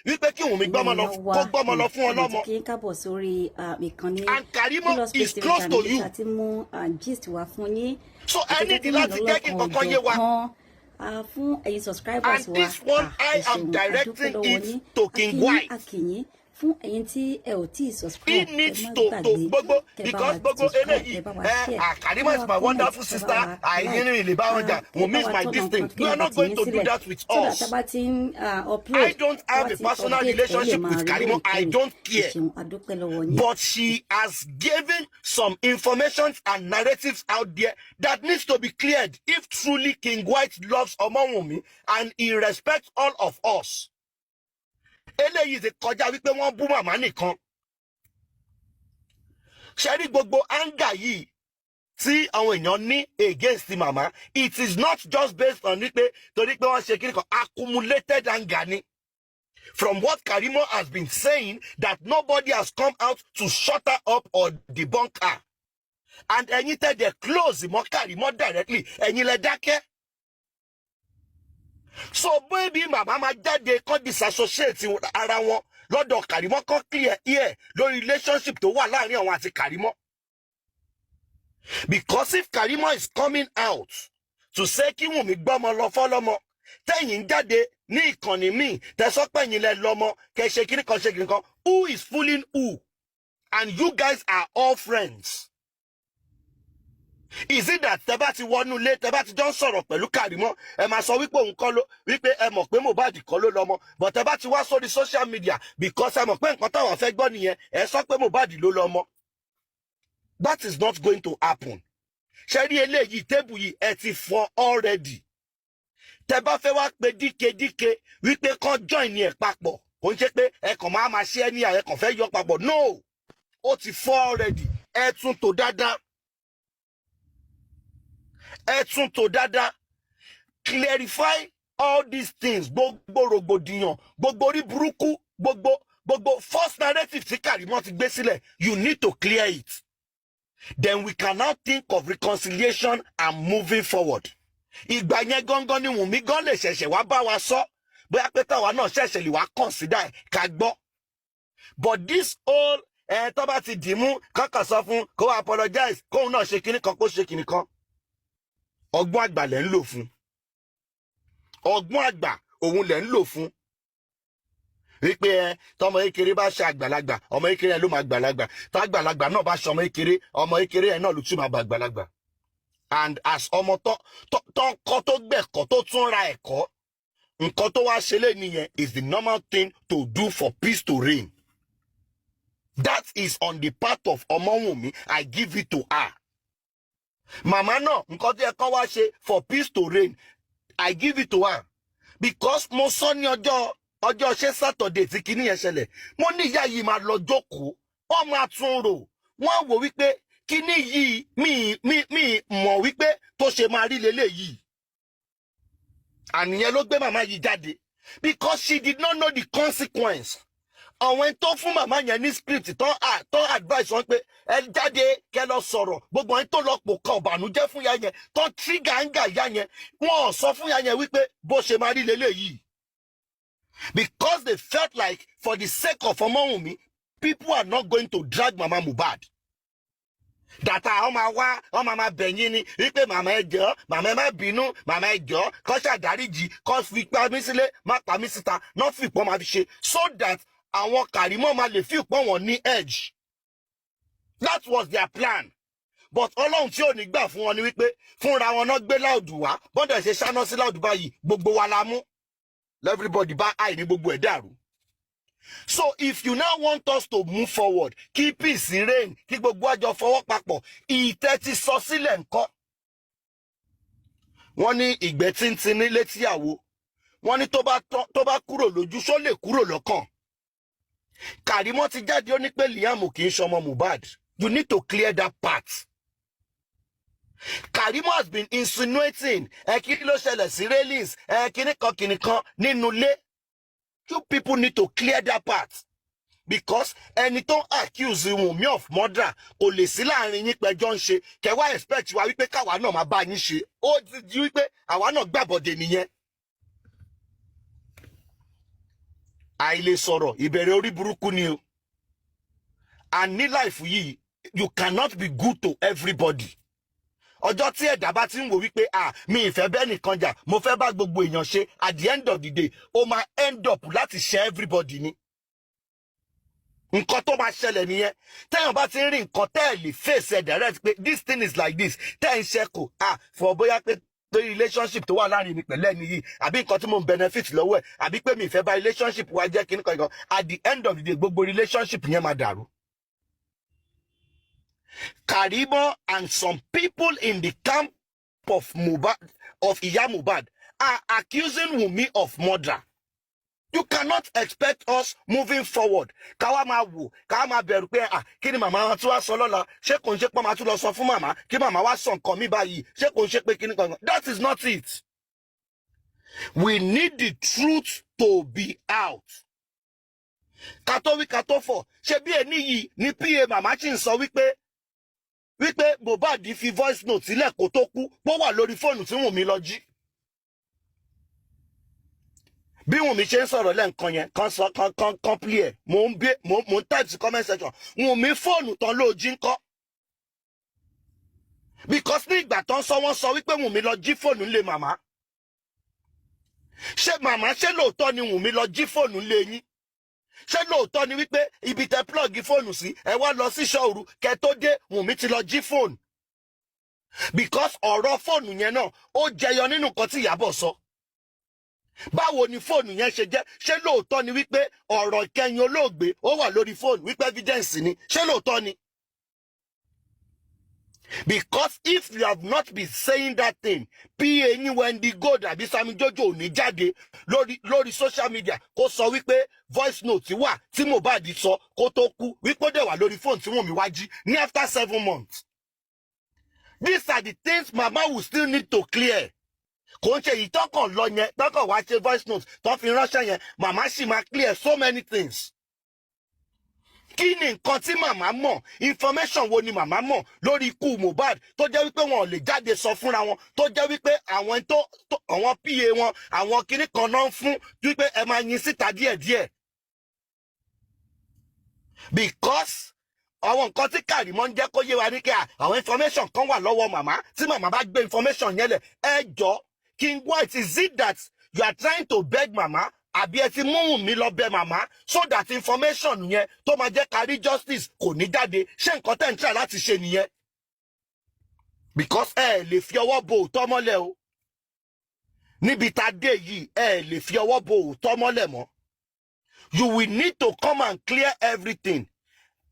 wípé kí Wunmi gbọ́mọ lọ kó gbọ́mọ lọ fún ọlọ́mọ. kí n kábọ̀ sórí ìkànnì and Karimo is close to you. àti mú gist wá fún yín. So I need láti jẹ́ kí nǹkan yé wa. Fún ẹ̀yin subscribers wa. And this one I am directing it to King White. Fún ẹ̀yin tí ẹ ò tí subscribe. He needs to gbogbo because gbogbo eléyìí Karimo is my wonderful sister. I really Wunmi is my distant. We are not going to do that with us. I don't have a personal relationship with Karimo. I don't care. But she has given some information and narratives out there that needs to be cleared if truly King White loves Wunmi and he respects all of us. Eléyìí ṣe kọjá wípé wọ́n bú màmá nìkan. Ṣé rí gbogbo anger yìí tí àwọn èèyàn ní against màmá, it is not just based on wípé torí pé wọ́n ṣe kí nìkan, accumulated anger ni. From what Karimo has been saying, that nobody has come out to shut her up or debunk her. And ẹ̀yin tẹ́ dẹ̀ close mọ́ Karimo directly, ẹ̀yin lẹ dákẹ́. So baby mama ma jáde kan disassociate ara wọn lọ́dọ̀ Karimo kan clear here lórí relationship tó wà láàrin àwọn àti Karimo. Because if Karimo is coming out to say kí Wunmi gbọ́mọ lọ fọ́lọ́mọ, tẹ́yìn jáde ní ìkànnì míì tẹ́ sọ pé ẹ̀yin lẹ lọ́mọ kẹ́ ṣe kíní kan, who is fooling who? And you guys are all friends. Is it that tẹ́ bá ti wọnú ilé tẹ́ bá ti jọ ń sọ̀rọ̀ pẹ̀lú Karimo ẹ máa sọ wípé òun kọ́ ló wípé ẹ mọ̀ pé Mohbad kọ́ ló lọ́mọ, but tẹ́ bá ti wá sórí social media because ẹ mọ̀ pé nǹkan táwọn fẹ́ gbọ́ nìyẹn ẹ sọ pé Mohbad ló lọ́mọ. That is not going to happen. Ṣé rí eléyìí tébù yìí ẹ ti fọ́ already. Tẹ́ bá fẹ́ wá pé díke wípé kán join ní ẹ̀ papọ̀ kò ń ṣe pé ẹ kàn máa ṣe ẹ ní ẹ kàn fẹ́ yọ papọ̀, no, ó ti fọ́ already. Ẹ tún tò dáadáa. Ẹ̀tún tó dáadáa, clarify all these things, gbogbo rògbòdìyàn, gbogbo orí burúkú, gbogbo false narrative tí Karimo ti gbé sílẹ̀, you need to clear it. Then we can now think of reconciliation and moving forward. Ìgbà yẹn gangan ni Wunmi gan lè ṣẹ̀ṣẹ̀ wá bá wa sọ, bóyá pé táwa náà ṣẹ̀ṣẹ̀ lè wá consider ká gbọ́. But this whole tó bá ti dìímú kankan sọ fún kó apologize kóun náà ṣe kíní kan kó ṣe kíní kan. Ọgbọ́n àgbà lẹ ń lò fún. Ọgbọ́n àgbà òun lẹ ń lò fún. Wípé tọmọ kékeré bá ṣe àgbàlagbà, ọmọ kékeré ló máa gbàlagbà. Tá àgbàlagbà náà bá ṣe ọmọ kékeré náà ló tún máa bá àgbàlagbà. And as ọmọ tó kọ́ tó gbẹ̀kọ́ tó tún ra ẹ̀kọ́, nǹkan tó wá ṣe lé nìyẹn is the normal thing to do for peace to reign. That is on the part of Wunmi. I give it to her. Mama no, nǹkan tí ẹ kàn wá ṣe for peace to reign, I give it to her. Because mo sọ ní ọjọ́ ṣe Saturday tí kíní yẹn ṣẹlẹ̀, mo ní ìyá yìí máa lọ jókòó, wọ́n máa tún rò, wọ́n wò wípé kíní yìí mi mọ̀ wípé tó ṣe máa rí lélẹ̀ yìí. Àníyẹn ló gbé màmá yìí jáde because she did not know the consequence. Àwọn tó fún màmá yẹn ní script tó advice wọn pé ẹ jáde kẹ́ lọ sọ̀rọ̀, gbogbo ẹni tó lọ pò kan ọ̀bànújẹ́ fún ya yẹn tó trigger anger ya yẹn, wọ́n sọ fún ya yẹn wípé bó ṣe máa rí lélẹ́yìí. Because they felt like for the sake of Wunmi, people are not going to drag Mama Mohbad. Data ọmọ wa ọmọ máa bẹ̀yìn ni wípé màmá ẹ jọ̀ọ́, màmá ẹ má bínú, màmá ẹ jọ̀ọ́, kó ṣàdáríjì, kó fi pa mí sílé, má pa mí síta, náà fi pọ́n máa fi ṣe so that àwọn Karimo máa lè fi pọ́n wọn ní edge. That was their plan. But Ọlọ́run tí ò ní gbà fún wọn ni wípé fúnra wọn náà gbé láòdù wá, bọ́dẹ̀ ṣe ṣáná sí láòdù báyìí, gbogbo wa la mú. Everybody bá àì ní gbogbo ẹ̀ dàrú. So if you now want us to move forward, kí peace reign, kí gbogbo àjọ fọwọ́ papọ̀, ìtẹ́ ti sọ sílẹ̀ ńkọ́. Wọ́n ní ìgbẹ́ tíntín ní létí àwo. Wọ́n ní tó bá kúrò lójú, ṣó lè kúrò lọ́kàn. Karimo ti jáde ó ní pé Liam kì í ṣọmọ Mohbad. You need to clear that part. Karimo has been insinuating kí ló ṣẹlẹ̀ sí railings kìnìkan nínú ilé. You people need to clear that part. Because ẹni tó accuse Wunmi of murder kò lè sí láàrin yín pẹ́jọ́ ń ṣe kẹwàá expect wa wípé káwa náà máa bá yín ṣe. Ó ti di wípé àwa náà gbàbọ̀dé nìyẹn. àìlè sọ̀rọ̀ ìbẹ̀rẹ̀ orí burúkú ni o. And ní life yìí, you cannot be good to everybody. Ọjọ́ tí ẹ̀dá bá ti ń wò wípé mi ìfẹ́ bẹ́ẹ̀ nìkan jà, mo fẹ́ bá gbogbo èèyàn ṣe, at the end of the day, ó máa end up láti ṣe everybody ni. Nǹkan tó máa ṣẹlẹ̀ nìyẹn. Téèyàn bá ti ń rí nǹkan tẹ́ ẹ̀ lè face ẹ̀ direct pé this thing is like this, tẹ́ ẹ̀ ń ṣe kò for bóyá pé lórí relationship tó wà láàrin mi pẹ̀lú ẹni yìí, àbí nǹkan tí mo ń benefit lọ́wọ́ ẹ̀, àbí pé mi ìfẹ́ bá relationship wa jẹ́ kíní kan, at the end of the day, gbogbo relationship yẹn máa dàrú. Karimo and some people in the camp of Mohbad, of Iya Mohbad, are accusing Wunmi of murder. You cannot expect us moving forward. Káwá máa wò, káwá máa bẹ̀rù pé kí ni màmá tí wàá sọ lọ́la, ṣé kò ń ṣe pé màá tún lọ sọ fún màmá, kí màmá wá sọ nǹkan mi báyìí, ṣé kò ń ṣe pé kíní kan. That is not it. We need the truth to be out. Kátó wí kátó fọ̀, ṣé bí ẹni yìí ní PA màmá ṣì ń sọ wípé Mohbad fi voice note sílẹ̀ kó tó kú, bó wà lórí fóònù tí Wunmi lọ jí. Bí Wunmi ṣe ń sọ̀rọ̀ lẹ́ǹkan yẹn, kan play ẹ̀, mo ń type sí comment section, Wunmi fóònù tán ló jí ń kọ́. Because ní ìgbà tán sọ wọ́n sọ wípé Wunmi lọ jí fóònù ńlé màmá. Ṣé màmá ṣé lóòótọ́ ni Wunmi lọ jí fóònù ńlé yín? Ṣé lóòótọ́ ni wípé ibi tẹ plug fóònù sí, ẹ wá lọ sí ṣọ́ọ̀rù kẹ tó dé Wunmi ti lọ jí fóònù? Because ọ̀rọ̀ fóònù yẹn náà ó jẹyọ nínú nǹkan tí Ìyábọ̀ sọ. Báwo ni fóònù yẹn ṣe jẹ́? Ṣé lóòótọ́ ni wípé ọ̀rọ̀ ìkẹyìn olóògbé ó wà lórí fóònù wípé evidence ni? Ṣé lóòótọ́ ni? Because if you have not been saying that thing, PA yín Wendy Gold àbí Sami Jojo ò ní jáde lórí social media kó sọ wípé voice note wà tí Mohbad sọ kó tó kú wípé ó dẹ̀ wà lórí fóònù tí Wunmi wá jí ní after 7 months. These are the things Mama will still need to clear. Kò ń ṣe èyí tọkàn lọ yẹn, tọkàn wá ṣe voice note tó fi ránṣẹ́ yẹn, Mama sì máa clear so many things. Kí ni nǹkan tí màmá mọ̀? Information wo ni màmá mọ̀ lórí ikú Mohbad tó jẹ́ wípé wọn ò lè jáde sọ fúnra wọn, tó jẹ́ wípé àwọn àwọn PA wọn, àwọn kinní kan náà ń fún wípé ẹ máa yin síta díẹ̀díẹ̀. Because àwọn nǹkan tí Karimo ń jẹ́ kó yé wa ní kí àwọn information kan wà lọ́wọ́ màmá, tí màmá bá gbé information yẹn lẹ̀, ẹ jọ King White, is it that you are trying to beg màmá? Àbí ẹ ti mú Wunmi lọ bẹ̀ màmá so that information yẹn tó máa jẹ́ kárí justice kò ní jáde? Ṣé nǹkan tẹ́ ń try láti ṣe nìyẹn? Because ẹ lè fi ọwọ́ bo òótọ́ mọ́lẹ̀ o. Níbi tá dé yìí, ẹ lè fi ọwọ́ bo òótọ́ mọ́lẹ̀ mọ́. You will need to come and clear everything.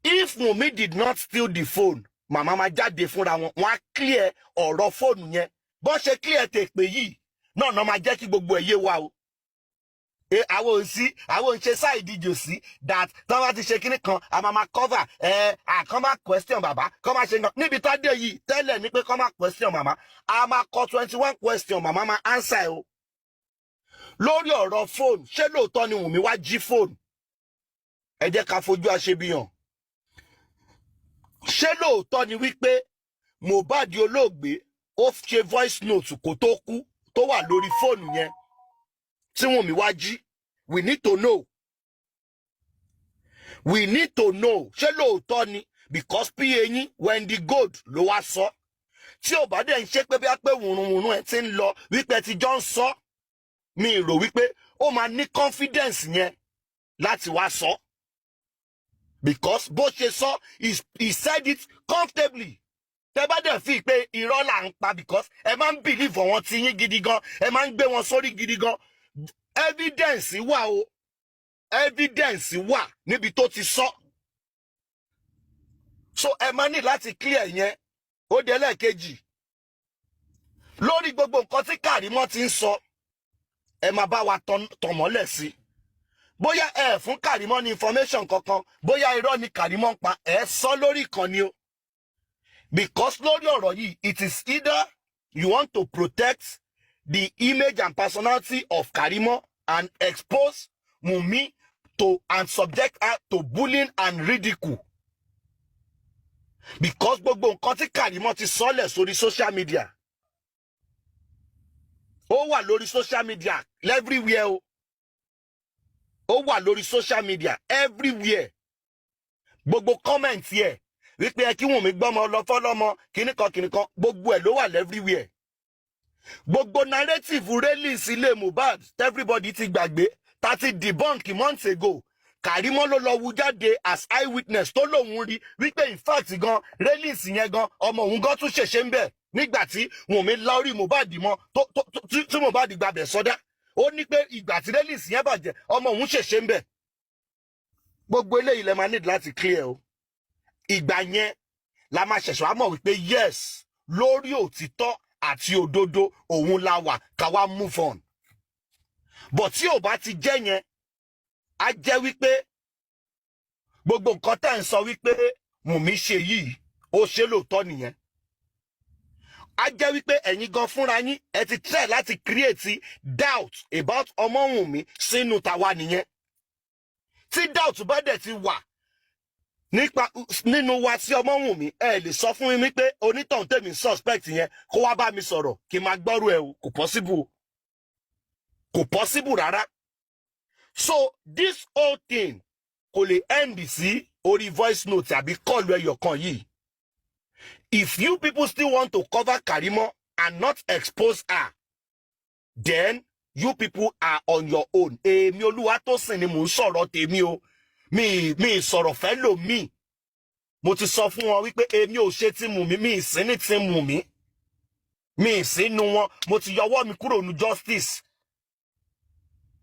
If Wunmi did not steal the phone, màmá máa jáde fúnra wọn, wọ́n á clear ọ̀rọ̀ fóònù yẹn. Bó ṣe clear tèpè yìí, náà máa jẹ́ kí gbogbo ẹ̀ yé wa o. Àwọn ń ṣe side ìdíjò sí that tán bá ti ṣe kíní kan a máa cover kán máa question bàbá, kán máa ṣe nǹkan níbi tá dé yìí tẹ́lẹ̀ ní pé kán máa question màmá, a máa kọ 21 question màmá máa answer o. Lórí ọ̀rọ̀ fóònù, ṣé lóòótọ́ ni Wunmi wá jí fóònù? Ẹ jẹ́ ká fojú àṣebí hàn. Ṣé lóòótọ́ ni wípé Mohbad olóògbé ó ṣe voice note kó tó kú tó wà lórí fóònù yẹn tí Wunmi wá jí? We need to know. We need to know. Ṣé lóòótọ́ ni? Because PA yín Wendy Gold ló wá sọ. Tí ò bá dẹ̀ ń ṣe pé bí a pé wùrùnwùrùn ẹ̀ ti ń lọ wípé ti jọ ń sọ, mi rò wípé ó máa ní confidence yẹn láti wá sọ. Because bó ṣe sọ, he said it comfortably. Tẹ́ bá dẹ̀ fi pé irọ́ là ń pa because ẹ máa ń believe wọn ti yín gidi gan, ẹ máa ń gbé wọn sórí gidi gan. Evidence wà o. Evidence wà níbi tó ti sọ. So ẹ máa ní láti clear yẹn. Ó dé lẹ́ẹ̀kejì. Lórí gbogbo nǹkan tí Karimo ti ń sọ, ẹ máa bá wa tàn mọ́lẹ̀ sí. Bóyá ẹ fún Karimo ní information kankan, bóyá irọ́ ni Karimo ń pa, ẹ sọ lórí ìkànnì o. Because lórí ọ̀rọ̀ yìí, it is either you want to protect the image and personality of Karimo and expose Wunmi to and subject her to bullying and ridicule. Because gbogbo nǹkan tí Karimo ti sọlẹ̀ sórí social media, ó wà lórí social media everywhere o. ó wà lórí social media everywhere. Gbogbo comment yẹ wípé ẹ kí Wunmi gbọ́mọ lọ fọ́lọ́mọ kìnnìkan gbogbo ẹ̀ ló wà everywhere. Gbogbo narrative release ilé Mohbad everybody ti gbàgbé 30 debunk months ago. Karimo ló lọ wú jáde as eyewitness tó lóun rí wípé in fact gan release yẹn gan ọmọ òun gan tún ṣẹ̀ṣẹ̀ ń bẹ̀ nígbà tí Wunmi la orí Mohbad mọ́ tí Mohbad gbàbẹ̀ sọ́dá. Ó ní pé ìgbà tí release yẹn bàjẹ́ ọmọ òun ṣẹ̀ṣẹ̀ ń bẹ̀. Gbogbo eléyìí lẹ máa need láti clear o. Ìgbà yẹn la máa ṣẹ̀ṣẹ̀ wá mọ̀ wípé yes lórí òtítọ́ àti òdodo òun la wà ká wá move on. But tí ò bá ti jẹ́ yẹn a jẹ́ wípé gbogbo nǹkan tẹ́ ń sọ wípé Wunmi ṣe yìí ó ṣe lóòótọ́ nìyẹn. A jẹ́ wípé ẹ̀yin gan fúnra yín ẹ ti try láti create doubt about ọmọ Wunmi sínú tàwa nìyẹn. Tí doubt bá dẹ̀ ti wà nípa nínú wa sí ọmọ Wunmi ẹ lè sọ fún mi pé onítọ̀hún tèmi suspect yẹn kó wá bá mi sọ̀rọ̀ kí n máa gbọ́rú ẹ̀ o kò possible. Kò possible rárá. So this whole thing kò lè end sí orí voice note àbí call ẹyọ kan yìí. If you people still want to cover Karimo and not expose her, then you people are on your own. Èmi Olúwatósìn ni mò ń sọ̀rọ̀ tèmi o. Mi sọ̀rọ̀ fẹ́ lò mí. Mo ti sọ fún wọn wípé èmi ò ṣe tí Wunmi, mi sí ní tí Wunmi. Mi sínú wọn, mo ti yọwọ́ mi kúrò ní justice.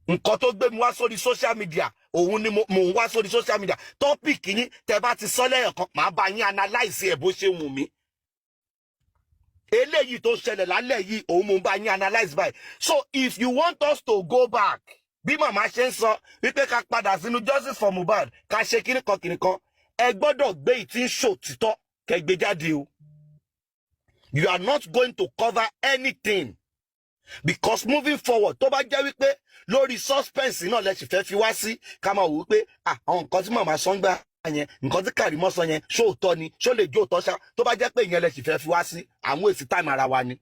Nǹkan tó gbé mi wá sórí social media, òun ni mo ń wá sórí social media. Topic yín tẹ́ bá ti sọ lẹ́yìn kan, màá bá yín analyze ẹ̀ bó ṣe wù mí. Eléyìí tó ṣẹlẹ̀ lálẹ́ yìí, òun mo ń bá yín analyze báyìí. So if you want us to go back, bí màmá ṣe ń sọ wípé ká padà sínú justice for Mohbad, ká ṣe kìnnìkan, ẹ gbọ́dọ̀ gbé ìtí ń ṣòtítọ́ kẹ́ gbé jáde o. You are not going to cover anything. Because moving forward, tó bá jẹ́ wípé lórí suspense náà lẹ sì fẹ́ fi wá sí ká máa wò wípé àwọn nǹkan tí màmá sọ ń gbà yẹn, nǹkan tí Karimo sọ yẹn, ṣóòótọ́ ni, ṣó lè jó òótọ́ ṣá, tó bá jẹ́ pé ìyẹn lẹ sì fẹ́ fi wá sí àwọn èsì time ara wa ni.